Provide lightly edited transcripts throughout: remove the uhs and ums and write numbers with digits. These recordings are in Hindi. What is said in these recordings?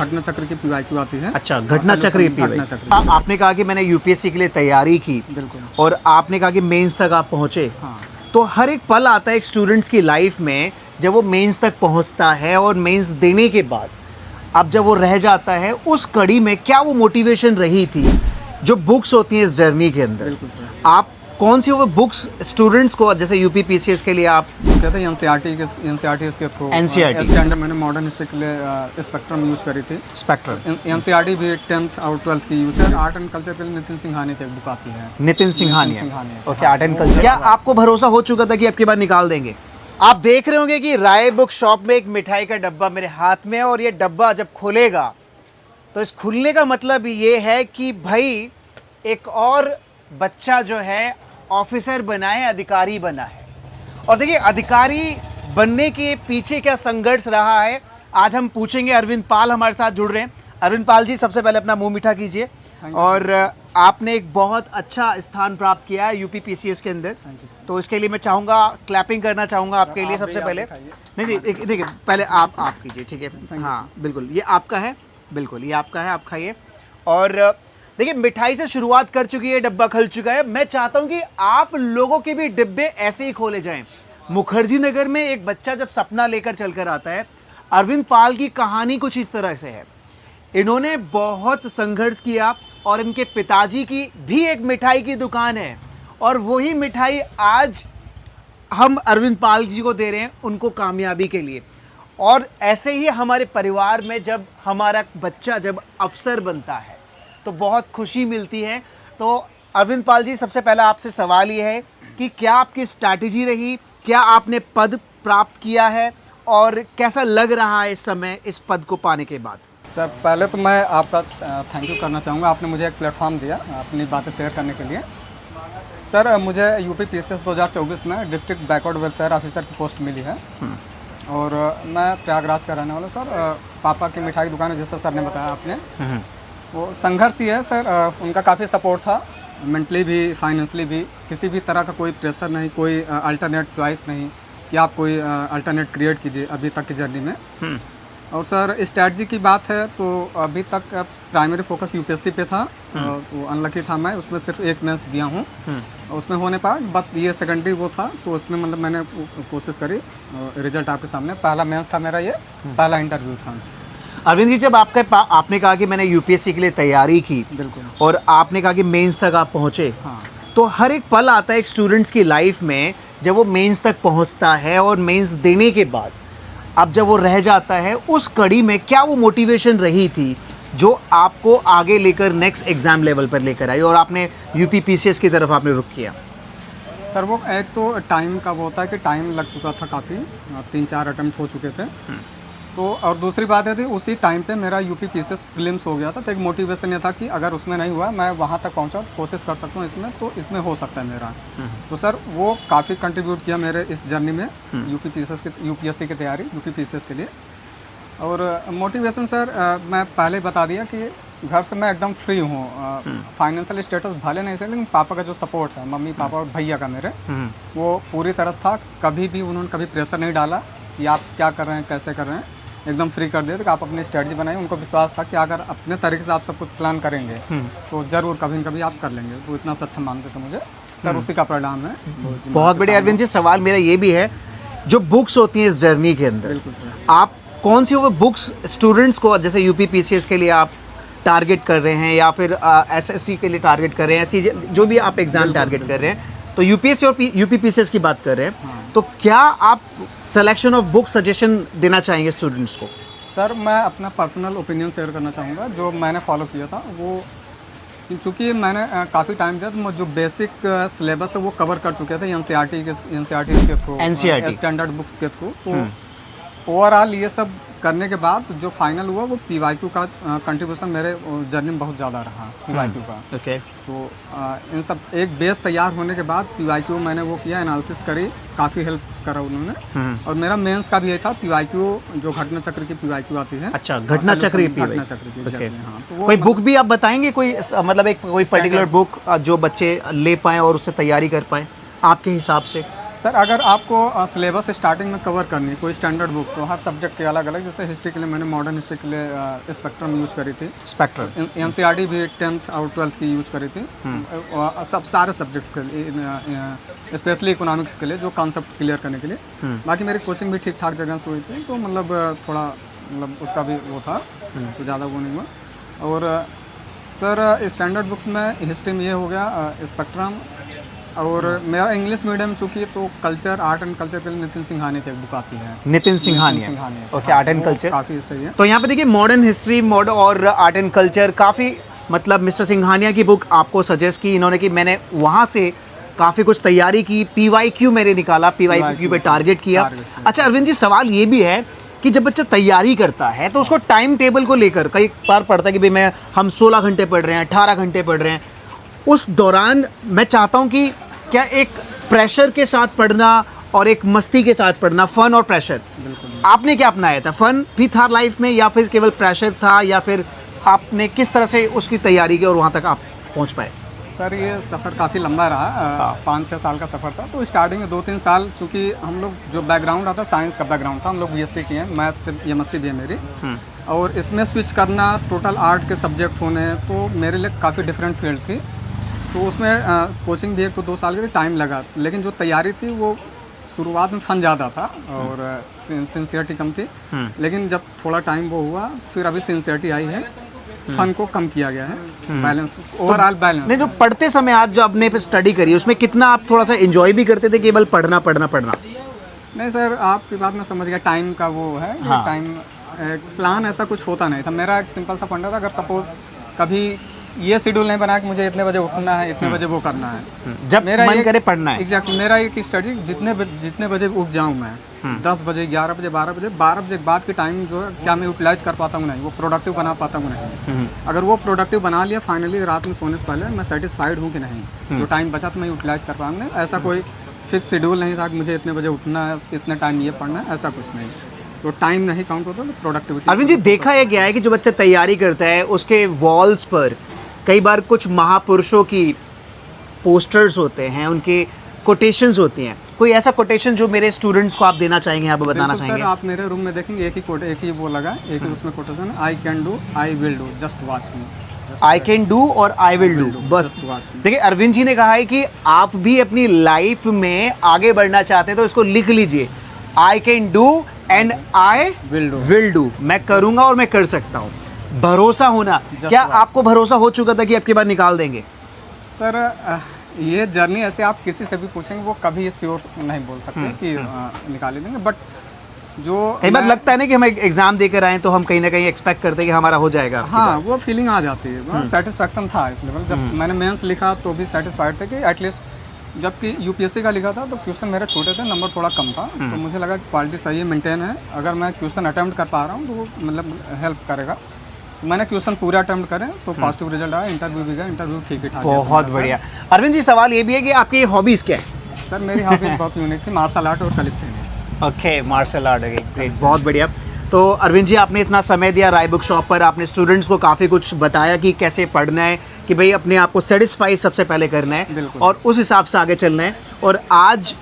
घटना चक्र की पीवाईक्यू आती है। अच्छा, घटना चक्र की पीवाईक्यू। आपने कहा कि मैंने यूपीएससी के लिए तैयारी की, बिल्कुल। और आपने कहा कि मेंस तक आप पहुंचे। हाँ। तो हर एक पल आता है एक स्टूडेंट्स की लाइफ में जब वो मेंस तक पहुंचता है, और मेंस देने के बाद अब जब वो रह जाता है, उस कड़ी में क्या वो मोटिवेशन रही थी जो बुक्स होती हैं इस जर्नी के अंदर? बिल्कुल सर। आप कौन सी वो बुक्स स्टूडेंट्स को, जैसे यूपी पीसीएस के लिए आप कहते हैं एनसीईआरटी के थ्रू NCERT स्टैंडर्ड मैंने मॉडर्न हिस्ट्री के लिए स्पेक्ट्रम यूज करी थी। स्पेक्ट्रम, एनसीईआरटी भी 10th और 12th की यूज है। आर्ट एंड कल्चर के लिए नितिन सिंघानिया की एक बुक आती है। नितिन सिंघानिया। ओके, हाँ, आर्ट एंड कल्चर। क्या आपको भरोसा हो चुका था कि अब की बार निकाल देंगे? आप देख रहे होंगे कि राय बुक शॉप में एक मिठाई का डब्बा मेरे हाथ में है, और ये डब्बा जब खुलेगा तो इस खुलने का मतलब ये है कि भाई एक और बच्चा जो है ऑफिसर बना है, अधिकारी बना है। और देखिए, अधिकारी बनने के पीछे क्या संघर्ष रहा है, आज हम पूछेंगे। अरविंद पाल हमारे साथ जुड़ रहे हैं। अरविंद पाल जी, सबसे पहले अपना मुंह मीठा कीजिए। और आपने एक बहुत अच्छा स्थान प्राप्त किया है यूपी पीसीएस के अंदर, तो इसके लिए मैं चाहूँगा, क्लैपिंग करना चाहूँगा आपके लिए सबसे पहले। नहीं, देखिए, पहले आप कीजिए, ठीक है? हाँ, बिल्कुल, ये आपका है, बिल्कुल ये आपका है, आप खाइए। और देखिए, मिठाई से शुरुआत कर चुकी है, डब्बा खुल चुका है। मैं चाहता हूं कि आप लोगों के भी डिब्बे ऐसे ही खोले जाएं। मुखर्जी नगर में एक बच्चा जब सपना लेकर चलकर आता है, अरविंद पाल की कहानी कुछ इस तरह से है। इन्होंने बहुत संघर्ष किया, और इनके पिताजी की भी एक मिठाई की दुकान है, और वही मिठाई आज हम अरविंद पाल जी को दे रहे हैं, उनको कामयाबी के लिए। और ऐसे ही हमारे परिवार में जब हमारा बच्चा जब अफसर बनता है तो बहुत खुशी मिलती है। तो अरविंद पाल जी, सबसे पहला आपसे सवाल ये है कि क्या आपकी स्ट्रैटेजी रही, क्या आपने पद प्राप्त किया है, और कैसा लग रहा है इस समय इस पद को पाने के बाद? सर, पहले तो मैं आपका थैंक यू करना चाहूँगा। आपने मुझे एक प्लेटफॉर्म दिया अपनी बातें शेयर करने के लिए। सर, मुझे यूपी पीसीएस 2024 में डिस्ट्रिक्ट बैकवर्ड वेलफेयर ऑफिसर की पोस्ट मिली है, और मैं प्रयागराज का रहने वाला हूँ। सर, पापा की मिठाई की दुकान है, जैसा सर ने बताया आपने। वो संघर्ष ही है सर। उनका काफ़ी सपोर्ट था, मेंटली भी, फाइनेंशली भी। किसी भी तरह का कोई प्रेशर नहीं, कोई अल्टरनेट चॉइस नहीं कि आप कोई अल्टरनेट क्रिएट कीजिए अभी तक की जर्नी में। और सर, स्ट्रैटेजी की बात है तो अभी तक प्राइमरी फोकस यूपीएससी पे था। तो अनलकी था मैं, उसमें सिर्फ एक मेंस दिया हूँ, उसमें होने पाया। बट ये सेकेंडरी वो था, तो उसमें मतलब मैंने कोशिश करी। रिजल्ट आपके सामने, पहला मेंस था मेरा, ये पहला इंटरव्यू था। अरविंद जी, जब आपने कहा कि मैंने यूपीएससी के लिए तैयारी की, बिल्कुल, और आपने कहा कि मेंस तक आप पहुंचे, हाँ। तो हर एक पल आता है एक स्टूडेंट्स की लाइफ में जब वो मेंस तक पहुंचता है, और मेंस देने के बाद अब जब वो रह जाता है, उस कड़ी में क्या वो मोटिवेशन रही थी जो आपको आगे लेकर नेक्स्ट एग्जाम लेवल पर लेकर आई, और आपने यूपी पीसीएस की तरफ आपने रुख किया? सर, वो एक तो टाइम का वो होता है कि टाइम लग चुका था काफ़ी, 3-4 अटेम्प्ट हो चुके थे। तो और दूसरी बात ये थी, उसी टाइम पे मेरा यूपी पीसीएस प्रीलिम्स हो गया था, तो एक मोटिवेशन ये था कि अगर उसमें नहीं हुआ, मैं वहाँ तक पहुँचा, कोशिश कर सकता हूँ इसमें, तो इसमें हो सकता है मेरा। तो सर, वो काफ़ी कंट्रीब्यूट किया मेरे इस जर्नी में, यूपीएससी की तैयारी, यूपी पीसीएस के लिए। और मोटिवेशन सर, मैं पहले बता दिया कि घर से मैं एकदम फ्री हूँ। फाइनेंशियल स्टेटस भले नहीं से, लेकिन पापा का जो सपोर्ट है, मम्मी पापा और भैया का मेरे, वो पूरी तरह था। कभी भी उन्होंने कभी प्रेशर नहीं डाला कि आप क्या कर रहे हैं, कैसे कर रहे हैं। एकदम फ्री कर दिए थे कि आप अपनी स्ट्रेटजी बनाइए। उनको विश्वास था कि अगर अपने तरीके से आप सब कुछ प्लान करेंगे तो ज़रूर कभी न कभी आप कर लेंगे। वो इतना सक्षम मानते थे मुझे सर, उसी का परिणाम है। बहुत बढ़िया। अरविंद जी, सवाल मेरा ये भी है, जो बुक्स होती हैं इस जर्नी के अंदर, बिल्कुल सर, आप कौन सी वो बुक्स स्टूडेंट्स को, जैसे यूपी पीसीएस के लिए आप टारगेट कर रहे हैं, या फिर एसएससी के लिए टारगेट कर रहे हैं, ऐसी जो भी आप एग्जाम टारगेट कर रहे हैं, तो यूपीएससी और यूपी पीसीएस की बात कर रहे हैं, तो क्या आप सिलेक्शन ऑफ बुक सजेशन देना चाहेंगे स्टूडेंट्स को? सर, मैं अपना पर्सनल ओपिनियन शेयर करना चाहूँगा, जो मैंने फॉलो किया था। वो चूँकि मैंने काफ़ी टाइम दिया, तो जो बेसिक सिलेबस है वो कवर कर चुके थे एनसीईआरटी के थ्रू, स्टैंडर्ड बुक्स के थ्रू। तो ओवरऑल ये सब करने के बाद जो फाइनल हुआ, वो पीवाईक्यू का कंट्रीब्यूशन मेरे जर्नी में बहुत ज़्यादा रहा, पीवाईक्यू का। ओके। तो इन सब एक बेस तैयार होने के बाद पीवाईक्यू मैंने वो किया, एनालिसिस करी, काफ़ी हेल्प करा उन्होंने। और मेरा मेंस का भी यही था, पीवाईक्यू जो घटना चक्र की पीवाईक्यू आती है। अच्छा, घटना चक्र की हाँ। तो कोई बुक भी आप बताएंगे, कोई मतलब कोई पर्टिकुलर बुक जो बच्चे ले पाएँ और उससे तैयारी कर पाएँ आपके हिसाब से? सर अगर आपको सिलेबस स्टार्टिंग में कवर करनी है कोई स्टैंडर्ड बुक, तो हर सब्जेक्ट के अलग अलग, जैसे हिस्ट्री के लिए मैंने मॉडर्न हिस्ट्री के लिए स्पेक्ट्रम यूज करी थी, स्पेक्ट्रम। एनसीईआरटी भी 10th और 12th की यूज करी थी, सब सारे सब्जेक्ट के लिए, स्पेशली इकोनॉमिक्स के लिए जो कॉन्सेप्ट क्लियर करने के लिए। बाकी मेरी कोचिंग भी ठीक ठाक जगह से हुई थी, तो मतलब थोड़ा मतलब उसका भी वो था, तो ज़्यादा वो नहीं हुआ। और सर स्टैंडर्ड बुक्स में हिस्ट्री में ये हो गया स्पेक्ट्रम, और मेरा इंग्लिश मीडियम चूँकि, तो कल्चर आर्ट एंड कल्चर के लिए नितिन सिंघानिया की एक बुक आती है, Nitin Singhania. Okay, art and culture काफ़ी सही है। तो यहाँ पे देखिए मॉडर्न हिस्ट्री और आर्ट एंड कल्चर काफ़ी, मतलब मिस्टर सिंघानिया की बुक आपको सजेस्ट की इन्होंने, कि मैंने वहाँ से काफ़ी कुछ तैयारी की, PYQ मैंने निकाला, PYQ पे टारगेट किया। अच्छा अरविंद जी, सवाल ये भी है कि जब बच्चा तैयारी करता है तो उसको टाइम टेबल को लेकर कई बार पढ़ता है कि भाई हम 16 घंटे पढ़ रहे हैं, 18 घंटे पढ़ रहे हैं, उस दौरान मैं चाहता हूँ कि क्या एक प्रेशर के साथ पढ़ना और एक मस्ती के साथ पढ़ना, फन और प्रेशर, आपने क्या अपनाया था? फन भी था लाइफ में या फिर केवल प्रेशर था, या फिर आपने किस तरह से उसकी तैयारी की और वहाँ तक आप पहुँच पाए? सर ये सफ़र काफ़ी लंबा रहा, 5-6 साल का सफ़र था। तो स्टार्टिंग में 2-3 साल, चूँकि हम लोग जो बैकग्राउंड आता साइंस का बैकग्राउंड था, हम लोग BSc किए हैं, मैथ से MSc भी है मेरी, और इसमें स्विच करना टोटल आर्ट के सब्जेक्ट होने, तो मेरे लिए काफ़ी डिफरेंट फील्ड थी। तो उसमें कोचिंग भी 1 तो 2 साल के टाइम लगा, लेकिन जो तैयारी थी वो शुरुआत में फन ज़्यादा था और सिंसियरिटी कम थी, लेकिन जब थोड़ा टाइम वो हुआ, फिर अभी सिंसियरिटी आई है, फन को कम किया गया है, बैलेंस, ओवरऑल बैलेंस। नहीं, जो पढ़ते समय आज जो आपने स्टडी करी उसमें कितना आप थोड़ा सा एंजॉय भी करते थे, केवल पढ़ना पढ़ना पढ़ना? नहीं सर, आपकी बात मैं समझ गया, टाइम का वो है, टाइम प्लान ऐसा कुछ होता नहीं था मेरा। एक सिंपल सा फंडा था, अगर सपोज कभी ये शेड्यूल नहीं बना कि मुझे इतने बजे उठना है, इतने बजे वो करना है, जब मेरा मन करे पढ़ना है। एग्जैक्टली मेरा एक स्टडी, जितने बजे उठ जाऊँ मैं, 10 बजे, 11 बजे, 12 बजे, 12 बजे के बाद के टाइम जो है, क्या मैं यूटिलाइज कर पाता हूँ नहीं, वो प्रोडक्टिव बना पाता हूँ नहीं। अगर वो प्रोडक्टिव बना लिया फाइनली रात में सोने से पहले, मैं सेटिस्फाइड हूँ कि नहीं, जो टाइम बचा तो मैं यूटिलाइज कर पाऊँगा। ऐसा कोई फिक्स शेड्यूल नहीं था कि मुझे इतने बजे उठना है, इतने टाइम ये पढ़ना है, ऐसा कुछ नहीं। तो टाइम नहीं काउंट होता, तो प्रोडक्टिविटी। अरविंद जी, देखा यह गया है कि जो बच्चा तैयारी करता है उसके वॉल्स पर कई बार कुछ महापुरुषों की पोस्टर्स होते हैं, उनके कोटेशंस होती हैं। कोई ऐसा कोटेशन जो मेरे स्टूडेंट्स को आप देना चाहेंगे, आप बताना चाहेंगे? सर आप मेरे रूम में देखेंगे, एक ही वो लगा, एक ही उसमें quotation, I can do, I will do, just watch me. I can do और आई विल डू, बस। देखिए अरविंद जी ने कहा है कि आप भी अपनी लाइफ में आगे बढ़ना चाहते हैं तो इसको लिख लीजिए, I can do and I will do. मैं करूँगा और मैं कर सकता हूँ। भरोसा होना, क्या आपको भरोसा हो चुका था कि आपकी बार निकाल देंगे? सर ये जर्नी ऐसे आप किसी से भी पूछेंगे, वो कभी श्योर नहीं बोल सकते कि निकाल ही देंगे, बट जो कई बार लगता है ना कि हम एग्जाम देकर आए तो हम कहीं ना कहीं एक्सपेक्ट करते हैं कि हमारा हो जाएगा। हाँ, वो फीलिंग आ जाती है, सेटिस्फैक्शन था इस लेवल। जब मैंने मेंस लिखा तो भी सेटिस्फाइड थे कि एटलीस्ट, जबकि यूपीएससी का लिखा था तो क्वेश्चन मेरे छोटे थे, नंबर थोड़ा कम था, तो मुझे लगा क्वालिटी सही है, मेंटेन है, अगर मैं क्वेश्चन अटेम्प्ट कर पा रहा हूँ तो वो मतलब हेल्प करेगा। मैंने क्वेश्चन पूरा अटेम्प्ट करें तो पॉजिटिव रिजल्ट आया, इंटरव्यू भी गया, इंटरव्यू ठीक ही ठाक। बहुत बढ़िया। अरविंद जी, सवाल ये भी है कि आपकी हॉबीज़ क्या है? सर मेरी हॉबीज़ बहुत यूनिक थी, मार्शल आर्ट और calisthenics. Okay, martial art, great, बहुत बढ़िया। तो अरविंद जी, आपने इतना समय दिया राय बुक शॉप पर, आपने स्टूडेंट्स को काफ़ी कुछ बताया कि कैसे पढ़ना है, कि भाई अपने आप को सेटिस्फाई सबसे पहले करना है और उस हिसाब से आगे चलना है। और आज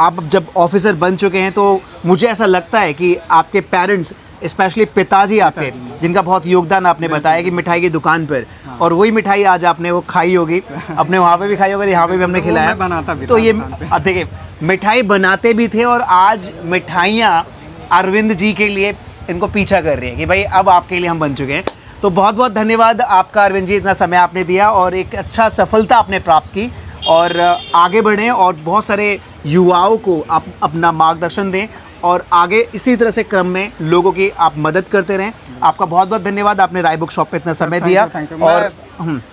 आप जब ऑफिसर बन चुके हैं तो मुझे ऐसा लगता है कि आपके पेरेंट्स, स्पेशली पिताजी आपके, जिनका बहुत योगदान आपने बताया कि मिठाई की दुकान पर, और वही मिठाई आज आपने वो खाई होगी, अपने वहाँ पे भी खाई होगी, यहाँ पे भी हमने खिलाया। तो ये देखिए, मिठाई बनाते भी थे और आज मिठाइयाँ अरविंद जी के लिए इनको पीछा कर रही है कि भाई अब आपके लिए हम बन चुके हैं। तो बहुत बहुत धन्यवाद आपका अरविंद जी, इतना समय आपने दिया और एक अच्छा सफलता आपने प्राप्त की, और आगे बढ़ें और बहुत सारे युवाओं को आप अपना मार्गदर्शन दें और आगे इसी तरह से क्रम में लोगों की आप मदद करते रहें। आपका बहुत बहुत धन्यवाद, आपने राय बुक शॉप पे इतना समय दिया। और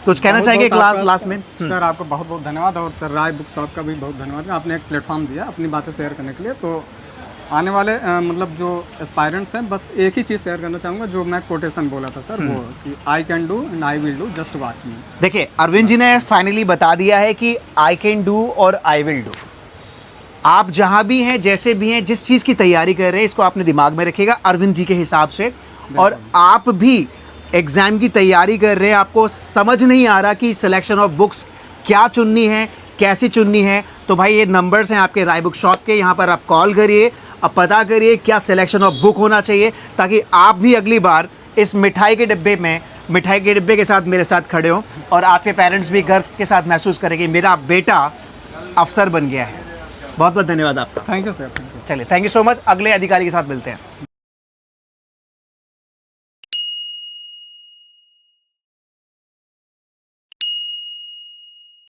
कुछ कहना चाहेंगे लास्ट में? सर आपको बहुत बहुत धन्यवाद, और सर राय बुक शॉप का भी बहुत धन्यवाद, आपने एक प्लेटफॉर्म दिया अपनी बातें शेयर करने के लिए। तो आने वाले मतलब जो एस्पायरेंट्स हैं, बस एक ही चीज़ शेयर करना चाहूँगा, जो मैं कोटेशन बोला था सर, वो कि I can do and I will do, just watch मी। देखिए अरविंद जी ने फाइनली बता दिया है कि आई कैन डू और आई विल डू। आप जहाँ भी हैं, जैसे भी हैं, जिस चीज़ की तैयारी कर रहे हैं, इसको आपने दिमाग में रखिएगा अरविंद जी के हिसाब से। और आप भी एग्ज़ाम की तैयारी कर रहे हैं, आपको समझ नहीं आ रहा कि सिलेक्शन ऑफ बुक्स क्या चुननी है, कैसी चुननी है, तो भाई ये नंबर्स हैं आपके राय बुक शॉप के, यहाँ पर आप कॉल करिए, अब पता करिए क्या सिलेक्शन ऑफ बुक होना चाहिए, ताकि आप भी अगली बार इस मिठाई के डिब्बे में, मिठाई के डिब्बे के साथ मेरे साथ खड़े हों और आपके पेरेंट्स भी गर्व के साथ महसूस करें कि मेरा बेटा अफसर बन गया है। बहुत बहुत धन्यवाद आपका। Thank you sir, thank you. चलिए, थैंक यू सो मच। अगले अधिकारी के साथ मिलते हैं।